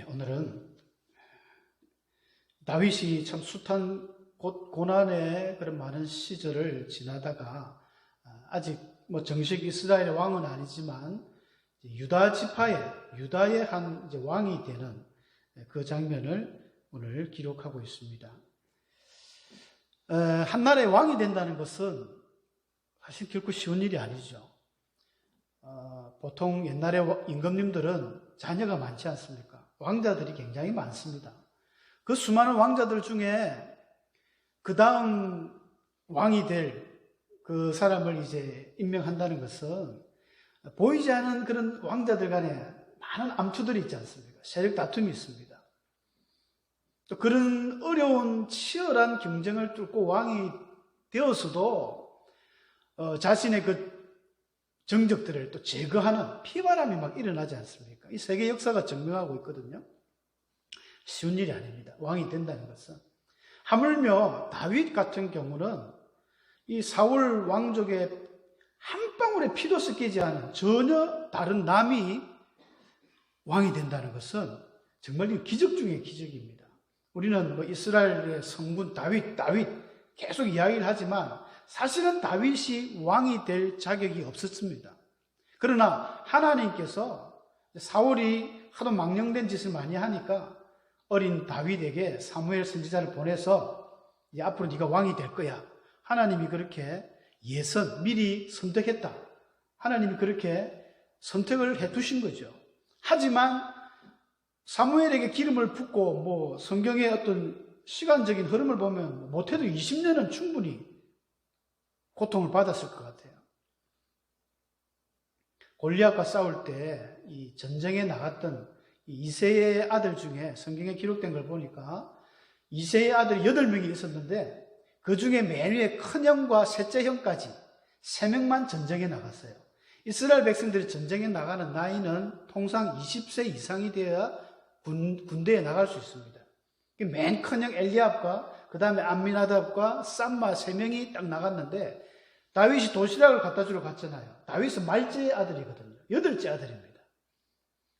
오늘은 다윗이 참 숱한 고난의 그런 많은 시절을 지나다가 아직 정식 이스라엘의 왕은 아니지만 유다 지파의 유다의 한 왕이 되는 그 장면을 오늘 기록하고 있습니다. 한 나라의 왕이 된다는 것은 사실 결코 쉬운 일이 아니죠. 보통 옛날의 임금님들은 자녀가 많지 않습니까? 왕자들이 굉장히 많습니다. 그 수많은 왕자들 중에 그 다음 왕이 될 그 사람을 이제 임명한다는 것은 보이지 않는 그런 왕자들 간에 많은 암투들이 있지 않습니까? 세력 다툼이 있습니다. 또 그런 어려운 치열한 경쟁을 뚫고 왕이 되어서도 자신의 그 정적들을 또 제거하는 피바람이 막 일어나지 않습니까? 이 세계 역사가 증명하고 있거든요. 쉬운 일이 아닙니다. 왕이 된다는 것은. 하물며 다윗 같은 경우는 이 사울 왕족의 한 방울의 피도 섞이지 않은 전혀 다른 남이 왕이 된다는 것은 정말 기적 중의 기적입니다. 우리는 이스라엘의 성군 다윗 계속 이야기를 하지만 사실은 다윗이 왕이 될 자격이 없었습니다. 그러나 하나님께서 사울이 하도 망령된 짓을 많이 하니까 어린 다윗에게 사무엘 선지자를 보내서 이제 앞으로 네가 왕이 될 거야. 하나님이 그렇게 미리 선택했다. 하나님이 그렇게 선택을 해두신 거죠. 하지만 사무엘에게 기름을 붓고 성경의 어떤 시간적인 흐름을 보면 못해도 20년은 충분히 고통을 받았을 것 같아요. 골리앗과 싸울 때 이 전쟁에 나갔던 이새의 아들 중에 성경에 기록된 걸 보니까 이새의 아들이 8명이 있었는데 그 중에 맨 위에 큰형과 셋째 형까지 3명만 전쟁에 나갔어요. 이스라엘 백성들이 전쟁에 나가는 나이는 통상 20세 이상이 되어야 군대에 나갈 수 있습니다. 맨 큰형 엘리압과 그 다음에 암미나답과 쌈마 3명이 딱 나갔는데 다윗이 도시락을 갖다 주러 갔잖아요. 다윗은 말째 아들이거든요. 8째 아들입니다.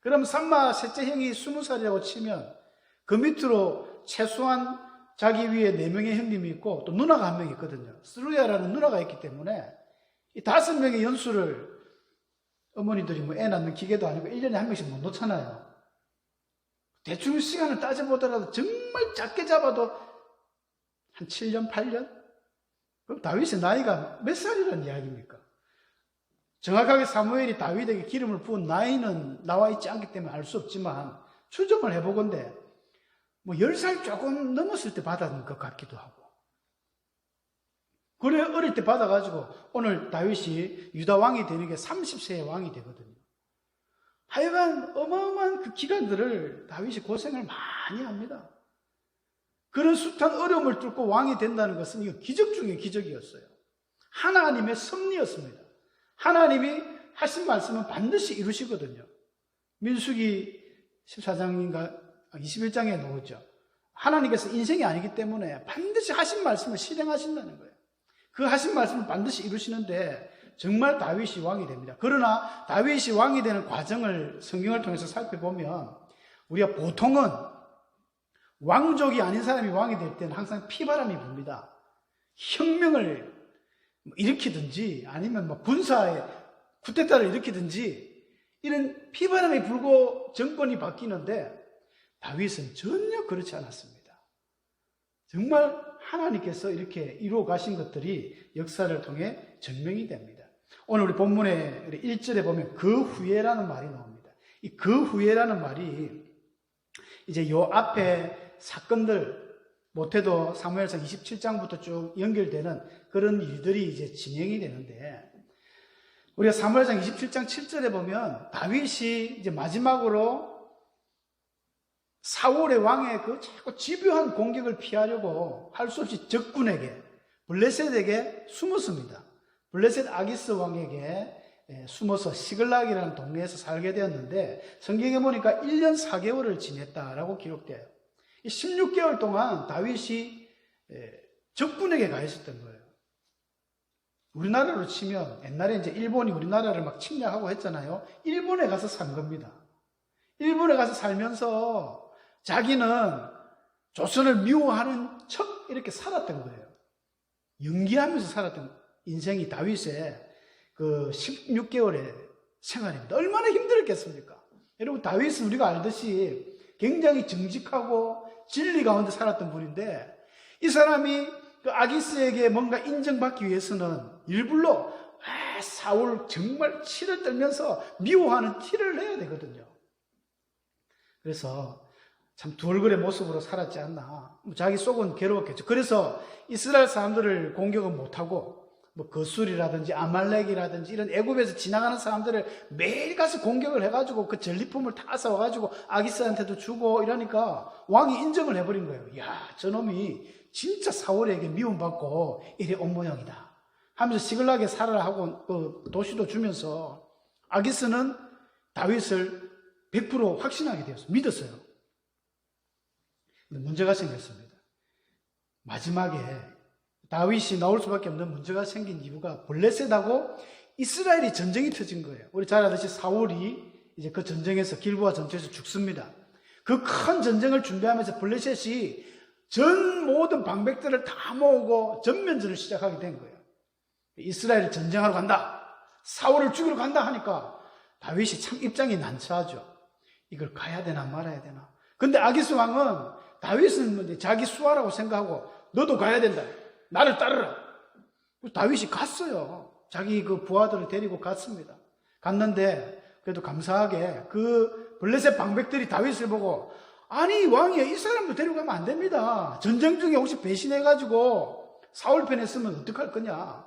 그럼 쌈마 셋째 형이 20살이라고 치면 그 밑으로 최소한 자기 위에 4명의 형님이 있고 또 누나가 1명 있거든요. 스루야라는 누나가 있기 때문에 이 5명의 연수를 어머니들이 애 낳는 기계도 아니고 1년에 1명씩 못 놓잖아요. 대충 시간을 따져보더라도 정말 작게 잡아도 한 7년, 8년? 그럼 다윗의 나이가 몇 살이라는 이야기입니까? 정확하게 사무엘이 다윗에게 기름을 부은 나이는 나와 있지 않기 때문에 알 수 없지만 추정을 해보건대 10살 조금 넘었을 때 받은 것 같기도 하고. 그래 어릴 때 받아가지고 오늘 다윗이 유다 왕이 되는 게 30세의 왕이 되거든요. 하여간 어마어마한 그 기간들을 다윗이 고생을 많이 합니다. 그런 숱한 어려움을 뚫고 왕이 된다는 것은 이거 기적 중의 기적이었어요. 하나님의 섭리였습니다. 하나님이 하신 말씀은 반드시 이루시거든요. 민수기 14장인가 21장에 나오죠. 하나님께서 인생이 아니기 때문에 반드시 하신 말씀을 실행하신다는 거예요. 그 하신 말씀을 반드시 이루시는데 정말 다윗이 왕이 됩니다. 그러나 다윗이 왕이 되는 과정을 성경을 통해서 살펴보면 우리가 보통은 왕족이 아닌 사람이 왕이 될 때는 항상 피바람이 붑니다. 혁명을 일으키든지 아니면 군사의 쿠데타를 일으키든지 이런 피바람이 불고 정권이 바뀌는데 다윗은 전혀 그렇지 않았습니다. 정말 하나님께서 이렇게 이루어 가신 것들이 역사를 통해 증명이 됩니다. 오늘 우리 본문의 1절에 보면 그 후에라는 말이 나옵니다. 이 그 후에라는 말이 이제 요 앞에 사건들 못해도 사무엘상 27장부터 쭉 연결되는 그런 일들이 이제 진행이 되는데 우리가 사무엘상 27장 7절에 보면 다윗이 이제 마지막으로 사울의 왕의 그 자꾸 집요한 공격을 피하려고 할 수 없이 적군에게 블레셋에게 숨었습니다. 블레셋 아기스 왕에게 숨어서 시글락이라는 동네에서 살게 되었는데 성경에 보니까 1년 4개월을 지냈다라고 기록돼요. 16개월 동안 다윗이 적군에게 가 있었던 거예요. 우리나라로 치면 옛날에 이제 일본이 우리나라를 막 침략하고 했잖아요. 일본에 가서 산 겁니다. 일본에 가서 살면서 자기는 조선을 미워하는 척 이렇게 살았던 거예요. 연기하면서 살았던 인생이 다윗의 그 16개월의 생활입니다. 얼마나 힘들었겠습니까? 여러분, 다윗은 우리가 알듯이 굉장히 정직하고 진리 가운데 살았던 분인데, 이 사람이 그 아기스에게 뭔가 인정받기 위해서는 일부러 사울 정말 치를 떨면서 미워하는 티를 내야 되거든요. 그래서 참 두 얼굴의 모습으로 살았지 않나. 자기 속은 괴로웠겠죠. 그래서 이스라엘 사람들을 공격은 못하고 뭐 거술이라든지 아말렉이라든지 이런 애굽에서 지나가는 사람들을 매일 가서 공격을 해가지고 그 전리품을 다 앗아와가지고 아기스한테도 주고 이러니까 왕이 인정을 해버린 거예요. 야, 저놈이 진짜 사울에게 미움받고 이래 온 모양이다 하면서 시글락에 살아라 하고 그 도시도 주면서 아기스는 다윗을 100% 확신하게 되었어요. 믿었어요. 근데 문제가 생겼습니다. 마지막에 다윗이 나올 수밖에 없는 문제가 생긴 이유가 블레셋하고 이스라엘이 전쟁이 터진 거예요. 우리 잘 아듯이 사울이 이제 그 전쟁에서 길보아 전투에서 죽습니다. 그 큰 전쟁을 준비하면서 블레셋이 전 모든 방백들을 다 모으고 전면전을 시작하게 된 거예요. 이스라엘을 전쟁하러 간다, 사울을 죽이러 간다 하니까 다윗이 참 입장이 난처하죠. 이걸 가야 되나 말아야 되나. 근데 아기스 왕은 다윗은 자기 수하라고 생각하고 너도 가야 된다, 나를 따르라. 다윗이 갔어요. 자기 그 부하들을 데리고 갔습니다. 갔는데 그래도 감사하게 그 블레셋 방백들이 다윗을 보고, 아니 왕이야, 이 사람도 데리고 가면 안 됩니다. 전쟁 중에 혹시 배신해가지고 사울 편에 쓰면 어떡할 거냐.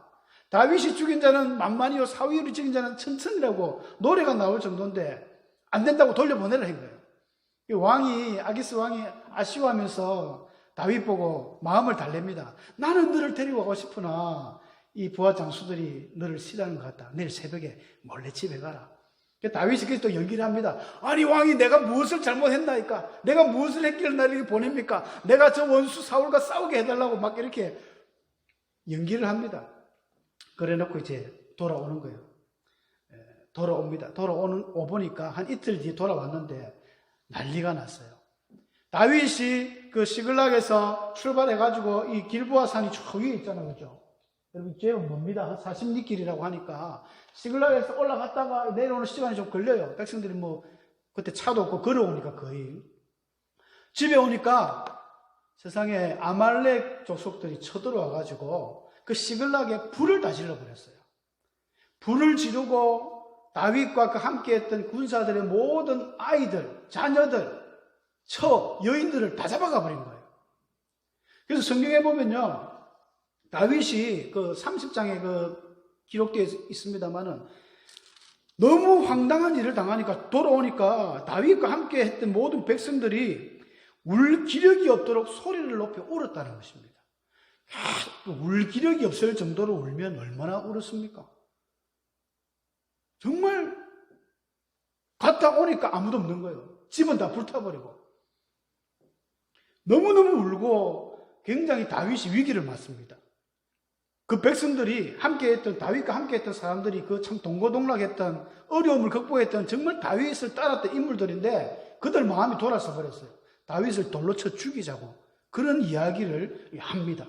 다윗이 죽인 자는 만만이요 사울이 죽인 자는 천천이라고 노래가 나올 정도인데 안 된다고 돌려보내라 한 거예요. 왕이, 아기스 왕이 아쉬워하면서 다윗 보고 마음을 달랩니다. 나는 너를 데리고 가고 싶으나 이 부하 장수들이 너를 싫어하는 것 같다. 내일 새벽에 몰래 집에 가라. 다윗이 그래서 또 연기를 합니다. 아니 왕이 내가 무엇을 잘못했나이까? 내가 무엇을 했길래 나를 이렇게 보냅니까? 내가 저 원수 사울과 싸우게 해달라고 막 이렇게 연기를 합니다. 그래 놓고 이제 돌아오는 거예요. 돌아옵니다. 오보니까 한 이틀 뒤에 돌아왔는데 난리가 났어요. 다윗이 그 시글락에서 출발해가지고 이 길보아 산이 저 위에 있잖아요. 그죠? 여러분, 제법 멉니다. 한 40리길이라고 하니까 시글락에서 올라갔다가 내려오는 시간이 좀 걸려요. 백성들이 뭐 그때 차도 없고 걸어오니까 거의. 집에 오니까 세상에 아말렉 족속들이 쳐들어와가지고 그 시글락에 불을 다 질러버렸어요. 불을 지르고 다윗과 그 함께했던 군사들의 모든 아이들, 자녀들, 여인들을 다 잡아가 버린 거예요. 그래서 성경에 보면요, 다윗이 그 30장에 그 기록되어 있습니다만은 너무 황당한 일을 당하니까 돌아오니까 다윗과 함께 했던 모든 백성들이 울 기력이 없도록 소리를 높여 울었다는 것입니다. 울 기력이 없을 정도로 울면 얼마나 울었습니까? 정말 갔다 오니까 아무도 없는 거예요. 집은 다 불타버리고. 너무너무 울고 굉장히 다윗이 위기를 맞습니다. 그 백성들이 함께했던, 다윗과 함께했던 사람들이 그 참 동고동락했던, 어려움을 극복했던 정말 다윗을 따랐던 인물들인데 그들 마음이 돌아서 버렸어요. 다윗을 돌로 쳐 죽이자고 그런 이야기를 합니다.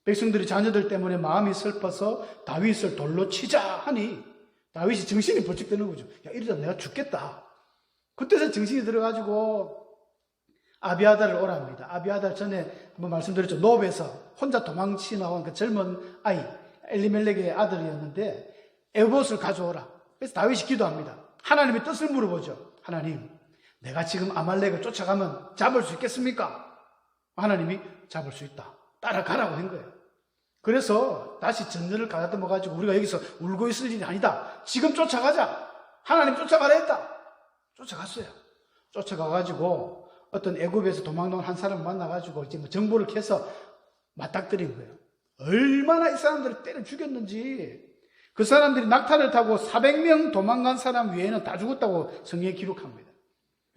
백성들이 자녀들 때문에 마음이 슬퍼서 다윗을 돌로 치자 하니 다윗이 정신이 번쩍 드는 거죠. 야, 이러다 내가 죽겠다. 그때서 정신이 들어가지고 아비아달을 오랍니다. 아비아달 전에 한번 말씀드렸죠. 노브에서 혼자 도망치 나온 그 젊은 아이, 엘리멜렉의 아들이었는데 에봇을 가져오라. 그래서 다윗이 기도합니다. 하나님의 뜻을 물어보죠. 하나님, 내가 지금 아말렉을 쫓아가면 잡을 수 있겠습니까? 하나님이 잡을 수 있다. 따라가라고 한 거예요. 그래서 다시 전전을 가다듬어 가지고 우리가 여기서 울고 있을 일이 아니다. 지금 쫓아가자. 하나님 쫓아가라 했다. 쫓아갔어요. 쫓아가가지고 어떤 애굽에서 도망온 한 사람을 만나가지고 이제 뭐 정보를 캐서 맞닥뜨린 거예요. 얼마나 이 사람들을 때려 죽였는지. 그 사람들이 낙타를 타고 400명 도망간 사람 외에는 다 죽었다고 성경에 기록합니다.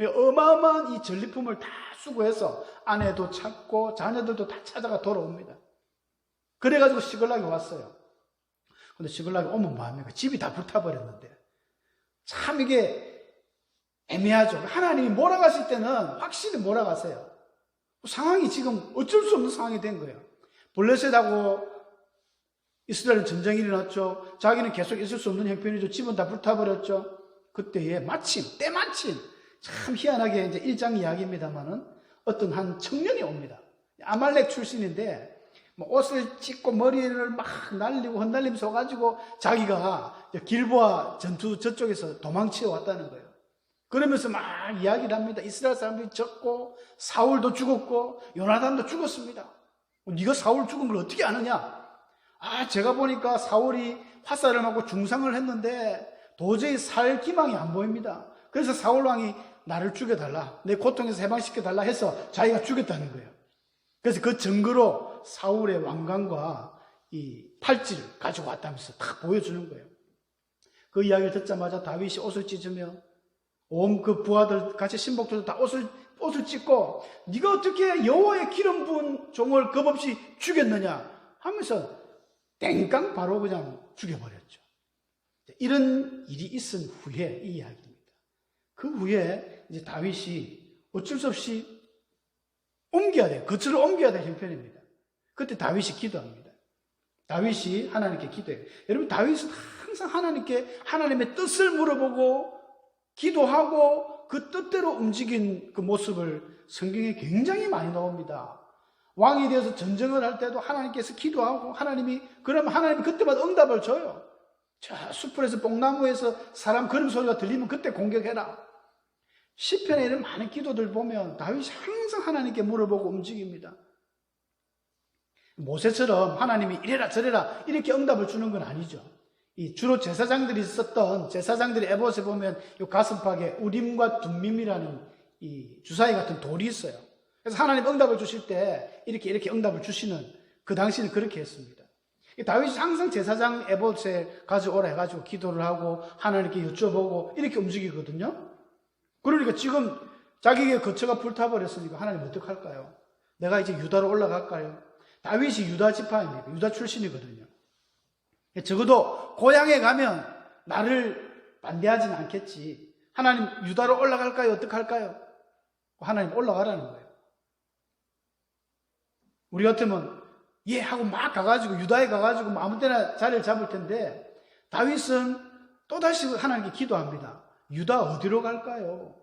어마어마한 이 전리품을 다 수거해서 아내도 찾고 자녀들도 다 찾아가 돌아옵니다. 그래가지고 시글락이 왔어요. 근데 시글락이 오면 뭐합니까? 집이 다 불타버렸는데. 참 이게 애매하죠. 하나님이 몰아가실 때는 확실히 몰아가세요. 상황이 지금 어쩔 수 없는 상황이 된 거예요. 블레셋하고 이스라엘은 전쟁이 일어났죠. 자기는 계속 있을 수 없는 형편이죠. 집은 다 불타버렸죠. 그때에 때마침, 참 희한하게 이제 1장 이야기입니다만은 어떤 한 청년이 옵니다. 아말렉 출신인데, 옷을 찢고 머리를 막 날리고 헛날리면서 가지고 자기가 길보아 전투 저쪽에서 도망치어 왔다는 거예요. 그러면서 막 이야기를 합니다. 이스라엘 사람들이 졌고, 사울도 죽었고, 요나단도 죽었습니다. 네가 사울 죽은 걸 어떻게 아느냐? 제가 보니까 사울이 화살을 맞고 중상을 했는데 도저히 살 기망이 안 보입니다. 그래서 사울 왕이 나를 죽여달라, 내 고통에서 해방시켜달라 해서 자기가 죽였다는 거예요. 그래서 그 증거로 사울의 왕관과 이 팔찌를 가지고 왔다면서 딱 보여주는 거예요. 그 이야기를 듣자마자 다윗이 옷을 찢으며 온 그 부하들 같이 신복들도 다 옷을 찢고 네가 어떻게 여호와의 기름 부은 종을 겁없이 죽였느냐 하면서 땡깡 바로 그냥 죽여버렸죠. 이런 일이 있은 후에 이 이야기입니다. 그 후에 이제 다윗이 어쩔 수 없이 옮겨야 돼요. 거처를 옮겨야 될 형편입니다. 그때 다윗이 기도합니다. 다윗이 하나님께 기도해요. 여러분, 다윗은 항상 하나님께 하나님의 뜻을 물어보고 기도하고 그 뜻대로 움직인 그 모습을 성경에 굉장히 많이 나옵니다. 왕이 되어서 전쟁을 할 때도 하나님께서 기도하고 그러면 하나님이 그때마다 응답을 줘요. 저 숲에서 뽕나무에서 사람 걸음소리가 들리면 그때 공격해라. 시편에 이런 많은 기도들 보면 다윗이 항상 하나님께 물어보고 움직입니다. 모세처럼 하나님이 이래라 저래라 이렇게 응답을 주는 건 아니죠. 이 주로 제사장들이 썼던 제사장들의 에봇에 보면 이 가슴팍에 우림과 둠밈이라는 이 주사위 같은 돌이 있어요. 그래서 하나님 응답을 주실 때 이렇게 응답을 주시는, 그 당시는 그렇게 했습니다. 다윗이 항상 제사장 에봇에 가져오라 해가지고 기도를 하고 하나님께 여쭤보고 이렇게 움직이거든요. 그러니까 지금 자기의 거처가 불타버렸으니까 하나님 어떡할까요? 내가 이제 유다로 올라갈까요? 다윗이 유다 지파입니다. 유다 출신이거든요. 적어도 고향에 가면 나를 반대하지는 않겠지. 하나님 유다로 올라갈까요? 어떡할까요? 하나님 올라가라는 거예요. 우리 같으면 예 하고 막 가가지고 유다에 가가지고 아무 때나 자리를 잡을 텐데 다윗은 또다시 하나님께 기도합니다. 유다 어디로 갈까요?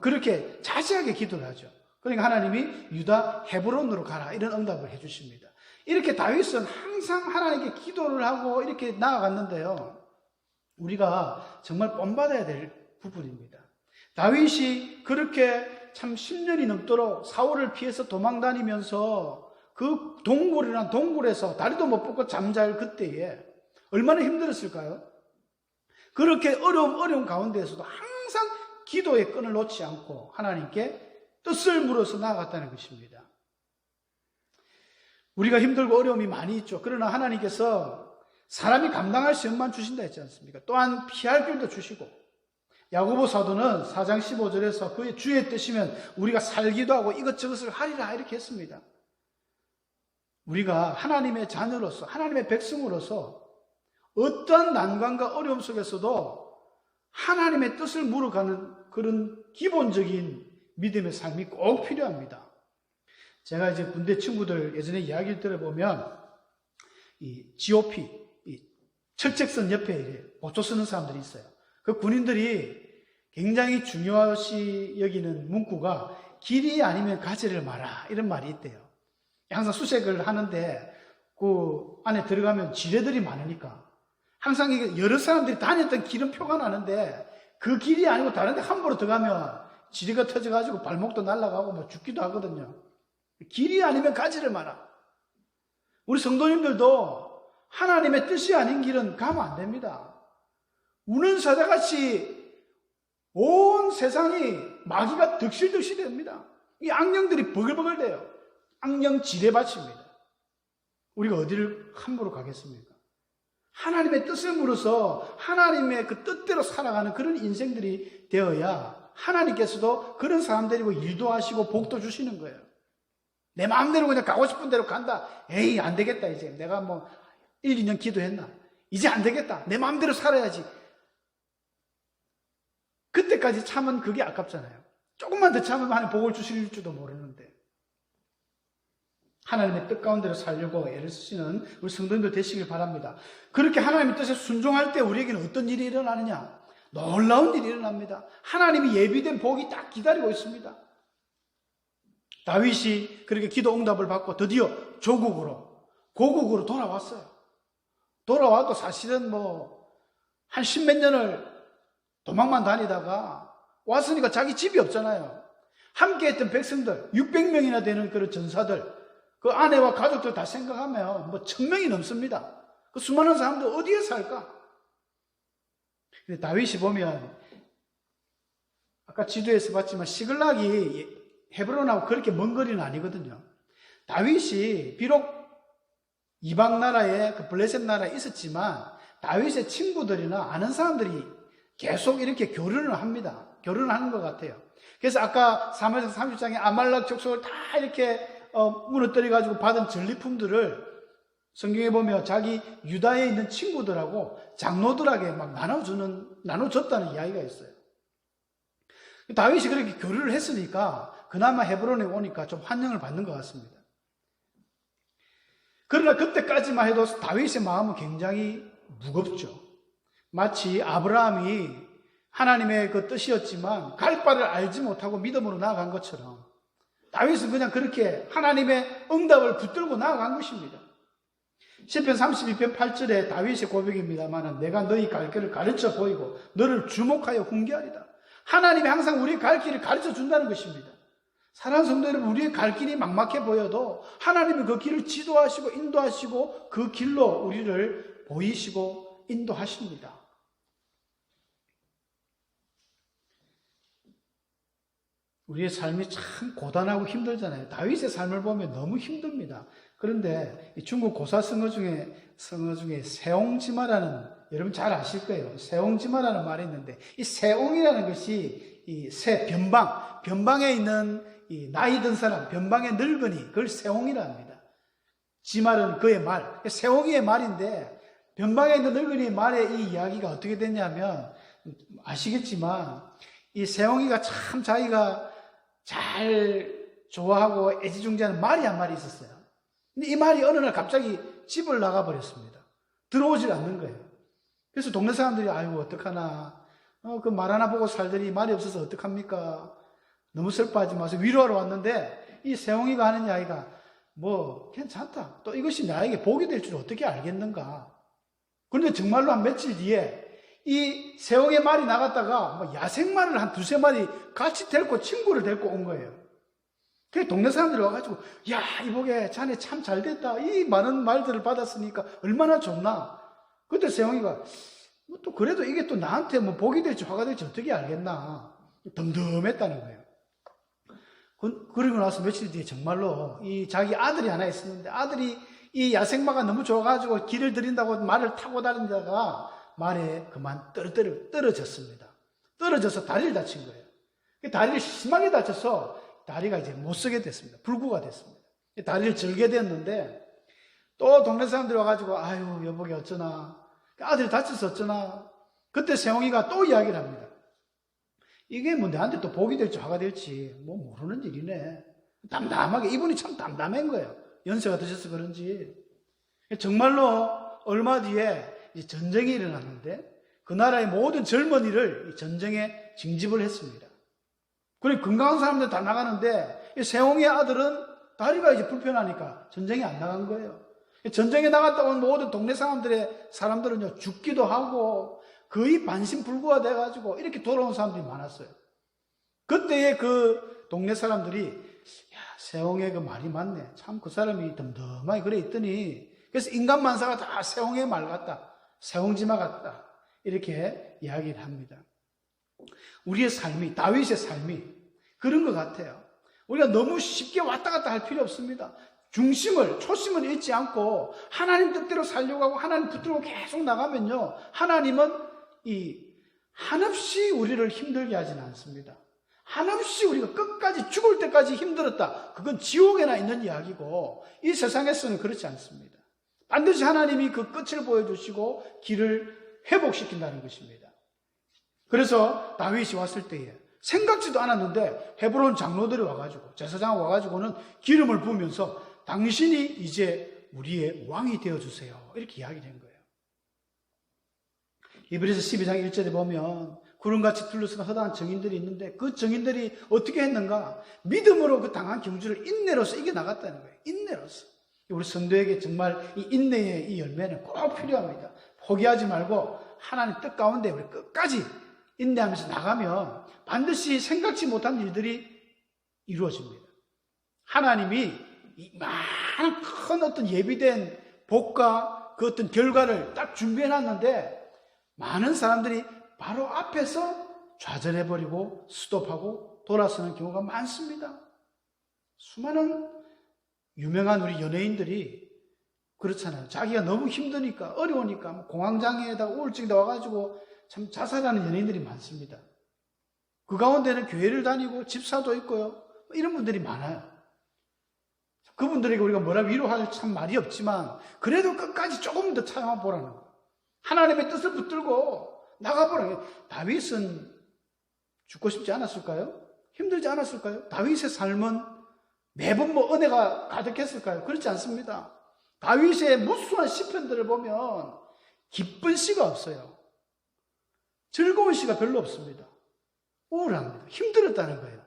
그렇게 자세하게 기도를 하죠. 그러니까 하나님이 유다 헤브론으로 가라 이런 응답을 해주십니다. 이렇게 다윗은 항상 하나님께 기도를 하고 이렇게 나아갔는데요. 우리가 정말 본받아야 될 부분입니다. 다윗이 그렇게 참 10년이 넘도록 사울을 피해서 도망다니면서 그 동굴에서 다리도 못 뻗고 잠잘 그때에 얼마나 힘들었을까요? 그렇게 어려움 가운데에서도 항상 기도의 끈을 놓지 않고 하나님께 뜻을 물어서 나아갔다는 것입니다. 우리가 힘들고 어려움이 많이 있죠. 그러나 하나님께서 사람이 감당할 수 없는 것만 주신다 했지 않습니까? 또한 피할 길도 주시고, 야고보 사도는 4장 15절에서 그의 주의 뜻이면 우리가 살기도 하고 이것저것을 하리라 이렇게 했습니다. 우리가 하나님의 자녀로서 하나님의 백성으로서 어떠한 난관과 어려움 속에서도 하나님의 뜻을 물어가는 그런 기본적인 믿음의 삶이 꼭 필요합니다. 제가 이제 군대 친구들 예전에 이야기를 들어보면 이 GOP, 이 철책선 옆에 보초 쓰는 사람들이 있어요. 그 군인들이 굉장히 중요시 여기는 문구가 길이 아니면 가지를 마라 이런 말이 있대요. 항상 수색을 하는데 그 안에 들어가면 지뢰들이 많으니까 항상 이게 여러 사람들이 다녔던 길은 표가 나는데 그 길이 아니고 다른 데 함부로 들어가면 지뢰가 터져가지고 발목도 날아가고 뭐 죽기도 하거든요. 길이 아니면 가지를 마라. 우리 성도님들도 하나님의 뜻이 아닌 길은 가면 안 됩니다. 우는 사자같이 온 세상이 마귀가 득실득실 됩니다. 이 악령들이 버글버글대요. 악령 지뢰밭입니다. 우리가 어디를 함부로 가겠습니까? 하나님의 뜻을 물어서 하나님의 그 뜻대로 살아가는 그런 인생들이 되어야 하나님께서도 그런 사람들이고 일도 하시고 복도 주시는 거예요. 내 마음대로 그냥 가고 싶은 대로 간다. 에이, 안 되겠다, 이제. 내가 뭐 1, 2년 기도했나? 이제 안 되겠다. 내 마음대로 살아야지. 그때까지 참은 그게 아깝잖아요. 조금만 더 참으면 하나님 복을 주실지도 모르는데. 하나님의 뜻 가운데로 살려고 애를 쓰시는 우리 성도님들 되시길 바랍니다. 그렇게 하나님의 뜻에 순종할 때 우리에게는 어떤 일이 일어나느냐? 놀라운 일이 일어납니다. 하나님이 예비된 복이 딱 기다리고 있습니다. 다윗이 그렇게 기도 응답을 받고 드디어 고국으로 돌아왔어요. 돌아와도 사실은 한 십몇 년을 도망만 다니다가 왔으니까 자기 집이 없잖아요. 함께 했던 백성들, 600명이나 되는 그런 전사들, 그 아내와 가족들 다 생각하면 1000명이 넘습니다. 그 수많은 사람들 어디에 살까? 근데 다윗이 보면 아까 지도에서 봤지만 시글락이 헤브론하고 그렇게 먼 거리는 아니거든요. 다윗이 비록 이방 나라에 그 블레셋 나라에 있었지만 다윗의 친구들이나 아는 사람들이 계속 이렇게 교류를 합니다. 교류를 하는 것 같아요. 그래서 아까 사무엘상 30장에 아말렉 족속을 다 이렇게 무너뜨려가지고 받은 전리품들을 성경에 보면 자기 유다에 있는 친구들하고 장로들에게 막 나눠줬다는 이야기가 있어요. 다윗이 그렇게 교류를 했으니까 그나마 헤브론에 오니까 좀 환영을 받는 것 같습니다. 그러나 그때까지만 해도 다윗의 마음은 굉장히 무겁죠. 마치 아브라함이 하나님의 그 뜻이었지만 갈 바를 알지 못하고 믿음으로 나아간 것처럼 다윗은 그냥 그렇게 하나님의 응답을 붙들고 나아간 것입니다. 시편 32편 8절에 다윗의 고백입니다만 내가 너희 갈 길을 가르쳐 보이고 너를 주목하여 훈계하리다. 하나님이 항상 우리의 갈 길을 가르쳐 준다는 것입니다. 사랑하는 성도 여러분, 우리의 갈 길이 막막해 보여도 하나님이 그 길을 지도하시고 인도하시고 그 길로 우리를 보이시고 인도하십니다. 우리의 삶이 참 고단하고 힘들잖아요. 다윗의 삶을 보면 너무 힘듭니다. 그런데 이 중국 고사 성어 중에 세옹지마라는, 여러분 잘 아실 거예요. 세옹지마라는 말이 있는데 이 세옹이라는 것이 이 변방에 있는 이 나이 든 사람, 변방의 늙은이, 그걸 세옹이라 합니다. 지말은 그의 말, 세옹이의 말인데 변방에 있는 늙은이의 말에 이 이야기가 어떻게 됐냐면 아시겠지만 이 세옹이가 참 자기가 잘 좋아하고 애지중지하는 말이 한 마리 있었어요. 근데 이 말이 어느 날 갑자기 집을 나가버렸습니다. 들어오질 않는 거예요. 그래서 동네 사람들이 아이고 어떡하나, 그 말 하나 보고 살더니 말이 없어서 어떡합니까? 너무 슬퍼하지 마세요. 위로하러 왔는데 이 세옹이가 하는 이야기가 괜찮다. 또 이것이 나에게 복이 될 줄 어떻게 알겠는가. 그런데 정말로 한 며칠 뒤에 이 세옹의 말이 나갔다가 야생말을 한 두세 마리 같이 데리고 친구를 데리고 온 거예요. 그 동네 사람들이 와가지고 야 이보게 자네 참 잘됐다. 이 많은 말들을 받았으니까 얼마나 좋나. 그때 세옹이가 또 그래도 이게 또 나한테 복이 될지 화가 될지 어떻게 알겠나. 덤덤했다는 거예요. 그리고 나서 며칠 뒤에 정말로 이 자기 아들이 하나 있었는데 아들이 이 야생마가 너무 좋아가지고 길을 들인다고 말을 타고 다니다가 말에 그만 떨어졌습니다. 떨어져서 다리를 다친 거예요. 다리를 심하게 다쳐서 다리가 이제 못 쓰게 됐습니다. 불구가 됐습니다. 다리를 절게 됐는데 또 동네 사람들이 와가지고 아유 여보게 어쩌나, 아들이 다쳐서 어쩌나. 그때 세옹이가 또 이야기를 합니다. 이게 내한테 또 복이 될지 화가 될지 모르는 일이네. 담담하게, 이분이 참 담담한 거예요. 연세가 드셔서 그런지. 정말로 얼마 뒤에 전쟁이 일어났는데 그 나라의 모든 젊은이를 전쟁에 징집을 했습니다. 그리고 건강한 사람들 다 나가는데 세옹의 아들은 다리가 이제 불편하니까 전쟁에 안 나간 거예요. 전쟁에 나갔다 온 모든 동네 사람들은요 죽기도 하고 거의 반신불구가 돼가지고 이렇게 돌아온 사람들이 많았어요. 그때의 그 동네 사람들이 야 세옹의 그 말이 맞네. 참 그 사람이 덤덤하게 그래 있더니, 그래서 인간 만사가 다 세옹의 말 같다, 세옹지마 같다, 이렇게 이야기를 합니다. 우리의 삶이, 다윗의 삶이 그런 것 같아요. 우리가 너무 쉽게 왔다 갔다 할 필요 없습니다. 초심을 잃지 않고 하나님 뜻대로 살려고 하고 하나님 붙들고 계속 나가면요, 하나님은 한없이 우리를 힘들게 하지는 않습니다. 한없이 우리가 끝까지 죽을 때까지 힘들었다, 그건 지옥에나 있는 이야기고 이 세상에서는 그렇지 않습니다. 반드시 하나님이 그 끝을 보여주시고 길을 회복시킨다는 것입니다. 그래서 다윗이 왔을 때에 생각지도 않았는데 헤브론 장로들이 와가지고 제사장 와가지고는 기름을 부으면서 당신이 이제 우리의 왕이 되어주세요. 이렇게 이야기된 거예요. 이브리서 12장 1절에 보면 구름같이 둘러싼 허다한 증인들이 있는데 그 증인들이 어떻게 했는가? 믿음으로 그 당한 경주를 인내로서 이겨나갔다는 거예요. 인내로서. 우리 성도에게 정말 이 인내의 이 열매는 꼭 필요합니다. 포기하지 말고 하나님 뜻 가운데 우리 끝까지 인내하면서 나가면 반드시 생각지 못한 일들이 이루어집니다. 하나님이 이 많은 큰 어떤 예비된 복과 그 어떤 결과를 딱 준비해놨는데 많은 사람들이 바로 앞에서 좌절해버리고 스톱하고 돌아서는 경우가 많습니다. 수많은 유명한 우리 연예인들이 그렇잖아요. 자기가 너무 힘드니까 어려우니까 공황장애에다가 우울증이 와가지고 참 자살하는 연예인들이 많습니다. 그 가운데는 교회를 다니고 집사도 있고요. 이런 분들이 많아요. 그분들에게 우리가 뭐라 위로할 참 말이 없지만 그래도 끝까지 조금 더 참아보라는 거예요. 하나님의 뜻을 붙들고 나가보라는 거예요. 다윗은 죽고 싶지 않았을까요? 힘들지 않았을까요? 다윗의 삶은 매번 은혜가 가득했을까요? 그렇지 않습니다. 다윗의 무수한 시편들을 보면 기쁜 시가 없어요. 즐거운 시가 별로 없습니다. 우울합니다. 힘들었다는 거예요.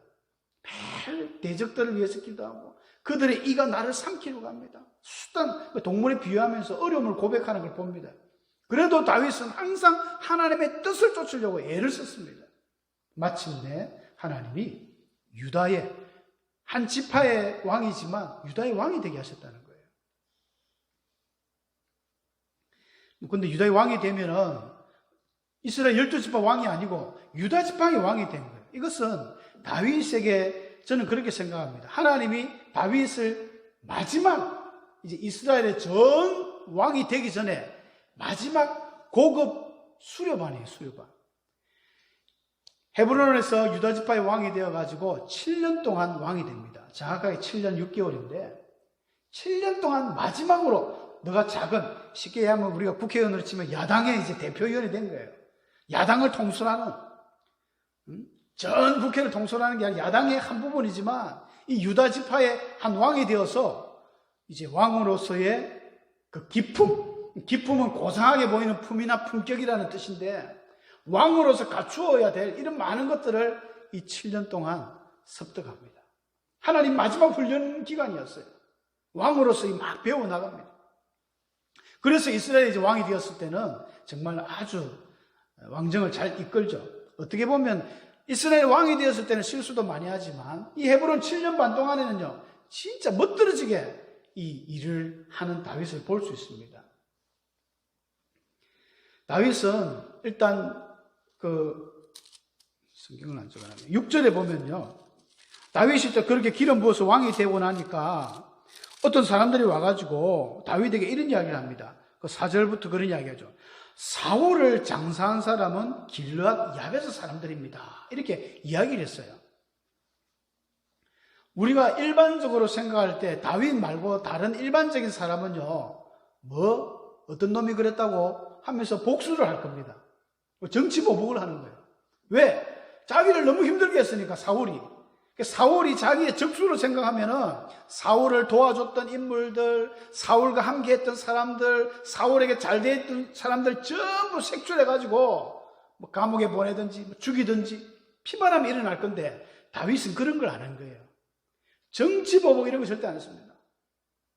매일 대적들을 위해서 기도하고 그들의 이가 나를 삼키려고 합니다. 수단 동물에 비유하면서 어려움을 고백하는 걸 봅니다. 그래도 다윗은 항상 하나님의 뜻을 쫓으려고 애를 썼습니다. 마침내 하나님이 유다의 한 지파의 왕이지만 유다의 왕이 되게 하셨다는 거예요. 그런데 유다의 왕이 되면은 이스라엘 12지파 왕이 아니고 유다 지파의 왕이 된 거예요. 이것은 다윗에게 저는 그렇게 생각합니다. 하나님이 다윗을 마지막 이제 이스라엘의 전 왕이 되기 전에 마지막 고급 수료반이에요. 수료반. 헤브론에서 유다 지파의 왕이 되어가지고 7년 동안 왕이 됩니다. 정확하게 7년 6개월인데 7년 동안 마지막으로 너가 작은 쉽게 얘기하면 우리가 국회의원으로 치면 야당의 이제 대표위원이 된 거예요. 야당을 통솔하는 전 국회를 통솔하는 게 아니라 야당의 한 부분이지만 이 유다 지파의 한 왕이 되어서 이제 왕으로서의 그 기품은 고상하게 보이는 품이나 품격이라는 뜻인데 왕으로서 갖추어야 될 이런 많은 것들을 이 7년 동안 습득합니다. 하나님 마지막 훈련 기간이었어요. 왕으로서 막 배워나갑니다. 그래서 이스라엘이 이제 왕이 되었을 때는 정말 아주 왕정을 잘 이끌죠. 어떻게 보면 이스라엘 왕이 되었을 때는 실수도 많이 하지만 이 헤브론 7년 반 동안에는요 진짜 멋들어지게 이 일을 하는 다윗을 볼 수 있습니다. 다윗은 일단 성경을 안 적어놨네요. 6절에 보면요 다윗이 또 그렇게 기름 부어서 왕이 되고 나니까 어떤 사람들이 와가지고 다윗에게 이런 이야기를 합니다. 그 4절부터 그런 이야기하죠. 사울을 장사한 사람은 길르앗 야베스 사람들입니다. 이렇게 이야기를 했어요. 우리가 일반적으로 생각할 때 다윗 말고 다른 일반적인 사람은요, 어떤 놈이 그랬다고 하면서 복수를 할 겁니다. 정치 보복을 하는 거예요. 왜? 자기를 너무 힘들게 했으니까 사울이 자기의 적수로 생각하면은 사울을 도와줬던 인물들, 사울과 함께 했던 사람들, 사울에게 잘 대했던 사람들 전부 색출해가지고 감옥에 보내든지 죽이든지 피바람이 일어날 건데 다윗은 그런 걸 안 한 거예요. 정치 보복 이런 거 절대 안 했습니다.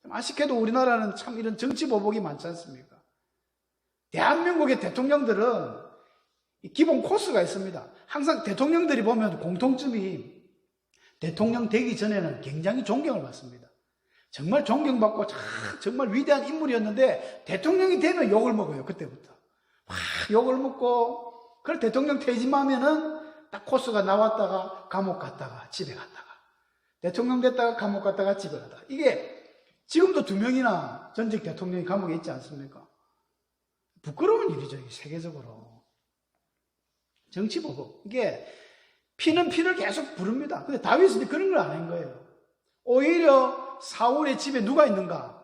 아쉽게도 우리나라는 참 이런 정치 보복이 많지 않습니까? 대한민국의 대통령들은 기본 코스가 있습니다. 항상 대통령들이 보면 공통점이 대통령 되기 전에는 굉장히 존경을 받습니다. 정말 존경받고 정말 위대한 인물이었는데 대통령이 되면 욕을 먹어요. 그때부터 욕을 먹고 그걸 대통령 퇴임하면은 딱 코스가 나왔다가 감옥 갔다가 집에 갔다가 대통령 됐다가 감옥 갔다가 집에 갔다가 이게 지금도 2명이나 전직 대통령이 감옥에 있지 않습니까? 부끄러운 일이죠. 이게 세계적으로 정치 보복 이게 피는 피를 계속 부릅니다. 근데 다윗은 그런 걸 안 한 거예요. 오히려 사울의 집에 누가 있는가?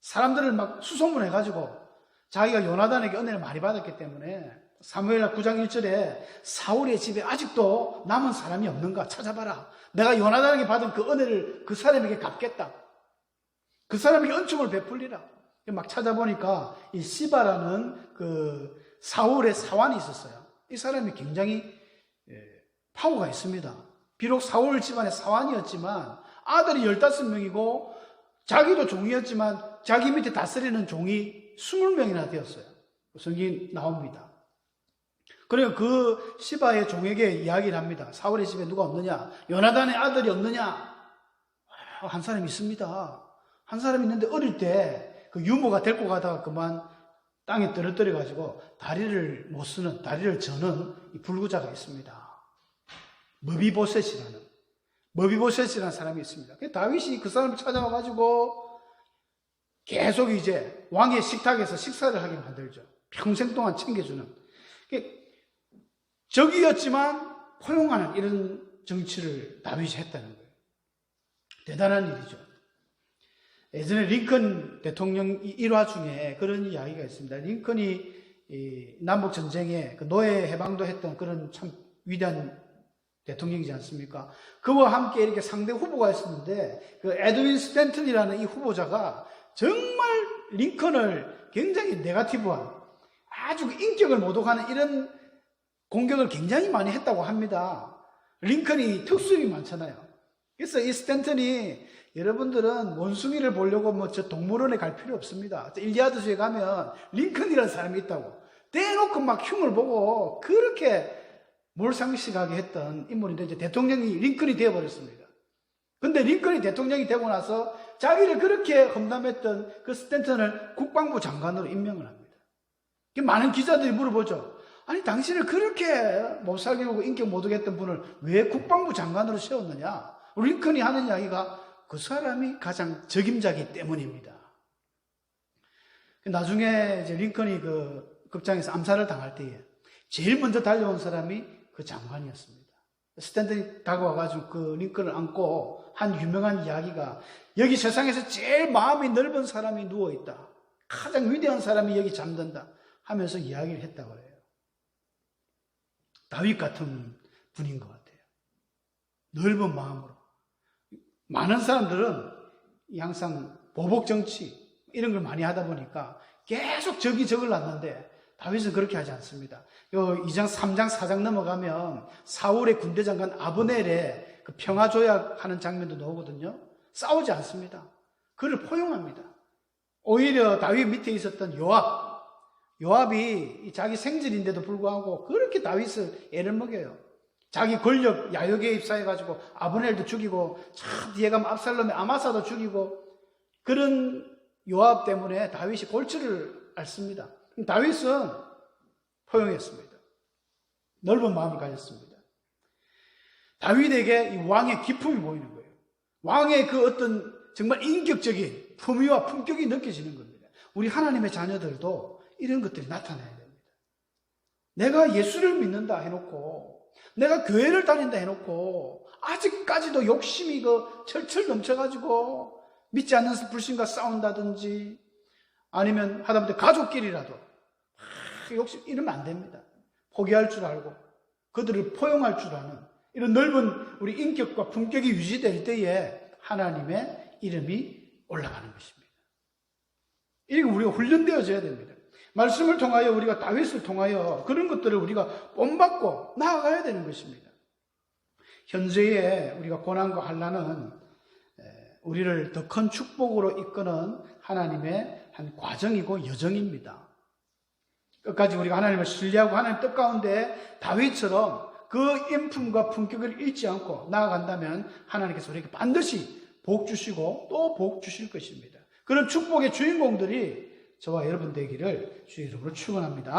사람들을 막 수소문해가지고 자기가 요나단에게 은혜를 많이 받았기 때문에 사무엘하 9장 1절에 사울의 집에 아직도 남은 사람이 없는가 찾아봐라. 내가 요나단에게 받은 그 은혜를 그 사람에게 갚겠다. 그 사람에게 은총을 베풀리라. 막 찾아보니까 이 시바라는 그 사울의 사환이 있었어요. 이 사람이 굉장히 파워가 있습니다. 비록 사울 집안의 사환이었지만 아들이 15명이고 자기도 종이었지만 자기 밑에 다스리는 종이 20명이나 되었어요. 성경이 나옵니다. 그러니까 그 시바의 종에게 이야기를 합니다. 사울의 집에 누가 없느냐? 요나단의 아들이 없느냐? 한 사람이 있습니다. 한 사람이 있는데 어릴 때 그 유모가 데리고 가다가 그만 땅에 떨어뜨려가지고 다리를 못 쓰는, 다리를 저는 이 불구자가 있습니다. 머비보셋이라는 사람이 있습니다. 다윗이 그 사람을 찾아와가지고 계속 이제 왕의 식탁에서 식사를 하게 만들죠. 평생 동안 챙겨주는. 적이었지만 포용하는 이런 정치를 다윗이 했다는 거예요. 대단한 일이죠. 예전에 링컨 대통령 일화 중에 그런 이야기가 있습니다. 링컨이 남북전쟁에 노예 해방도 했던 그런 참 위대한 대통령이지 않습니까? 그와 함께 이렇게 상대 후보가 있었는데 그 에드윈 스탠튼이라는 이 후보자가 정말 링컨을 굉장히 네거티브한 아주 인격을 모독하는 이런 공격을 굉장히 많이 했다고 합니다. 링컨이 특수임이 많잖아요. 그래서 이 스탠튼이 여러분들은 원숭이를 보려고 저 동물원에 갈 필요 없습니다. 일리아드주에 가면 링컨이라는 사람이 있다고 대놓고 막 흉을 보고 그렇게 몰상식하게 했던 인물인데 이제 대통령이 링컨이 되어버렸습니다. 근데 링컨이 대통령이 되고 나서 자기를 그렇게 험담했던 그 스탠턴을 국방부 장관으로 임명을 합니다. 많은 기자들이 물어보죠. 아니 당신을 그렇게 못살게 인격 모독했던 분을 왜 국방부 장관으로 세웠느냐? 링컨이 하는 이야기가 그 사람이 가장 적임자이기 때문입니다. 나중에 이제 링컨이 그 극장에서 암살을 당할 때에 제일 먼저 달려온 사람이 그 장관이었습니다. 스탠턴이 다가와가지고 그 링컨을 안고 한 유명한 이야기가 여기 세상에서 제일 마음이 넓은 사람이 누워있다. 가장 위대한 사람이 여기 잠든다 하면서 이야기를 했다고 해요. 다윗 같은 분인 것 같아요. 넓은 마음으로. 많은 사람들은 항상 보복 정치 이런 걸 많이 하다 보니까 계속 적이 적을 낳는데 다윗은 그렇게 하지 않습니다. 2장, 3장, 4장 넘어가면 사울의 군대 장관 아브넬의 그 평화 조약하는 장면도 나오거든요. 싸우지 않습니다. 그를 포용합니다. 오히려 다윗 밑에 있었던 요압이 자기 생질인데도 불구하고 그렇게 다윗을 애를 먹여요. 자기 권력 야욕에 입사해가지고 아브넬도 죽이고 차 뒤에 가면 압살롬의 아마사도 죽이고 그런 요압 때문에 다윗이 골치를 앓습니다. 다윗은 포용했습니다. 넓은 마음을 가졌습니다. 다윗에게 이 왕의 기품이 보이는 거예요. 왕의 그 어떤 정말 인격적인 품위와 품격이 느껴지는 겁니다. 우리 하나님의 자녀들도 이런 것들이 나타나야 됩니다. 내가 예수를 믿는다 해놓고 내가 교회를 다닌다 해놓고 아직까지도 욕심이 철철 넘쳐가지고 믿지 않는 불신과 싸운다든지 아니면 하다못해 가족끼리라도 욕심 이러면 안 됩니다. 포기할 줄 알고 그들을 포용할 줄 아는 이런 넓은 우리 인격과 품격이 유지될 때에 하나님의 이름이 올라가는 것입니다. 이게 우리가 훈련되어져야 됩니다. 말씀을 통하여 우리가 다윗을 통하여 그런 것들을 우리가 본받고 나아가야 되는 것입니다. 현재의 우리가 고난과 환난은 우리를 더 큰 축복으로 이끄는 하나님의 한 과정이고 여정입니다. 끝까지 우리가 하나님을 신뢰하고 하나님 뜻 가운데 다윗처럼 그 인품과 품격을 잃지 않고 나아간다면 하나님께서 우리에게 반드시 복 주시고 또 복 주실 것입니다. 그런 축복의 주인공들이 저와 여러분 되기를 주의 이름으로 축원합니다.